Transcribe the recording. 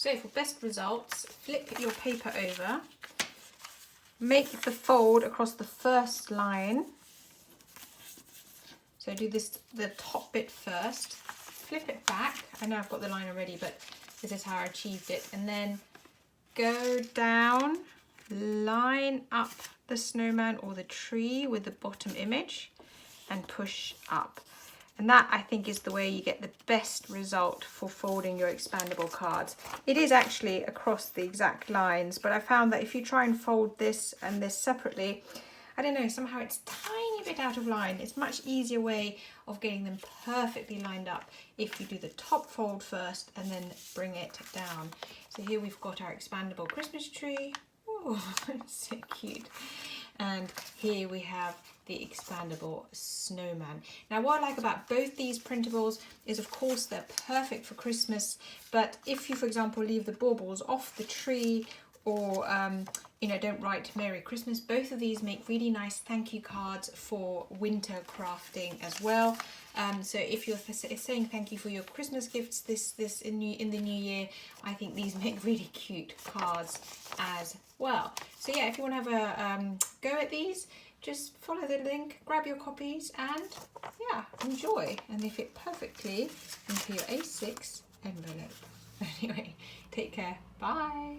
So for best results, flip your paper over, make the fold across the first line. So do this, the top bit first, flip it back. I know I've got the line already, but this is how I achieved it. And then go down, line up the snowman or the tree with the bottom image and push up. And that, I think, is the way you get the best result for folding your expandable cards. It is actually across the exact lines, but I found that if you try and fold this and this separately, I don't know, somehow it's a tiny bit out of line. It's a much easier way of getting them perfectly lined up if you do the top fold first and then bring it down. So here we've got our expandable Christmas tree. Oh, it's so cute. And here we have the expandable snowman. Now what I like about both these printables is, of course, they're perfect for Christmas, but if you, for example, leave the baubles off the tree or you know, don't write Merry Christmas, both of these make really nice thank you cards for winter crafting as well. So if you're saying thank you for your Christmas gifts in the new year, I think these make really cute cards as well. So yeah, if you want to have a go at these, just follow the link, grab your copies, and yeah, enjoy. And they fit perfectly into your A6 envelope. Anyway, take care. Bye.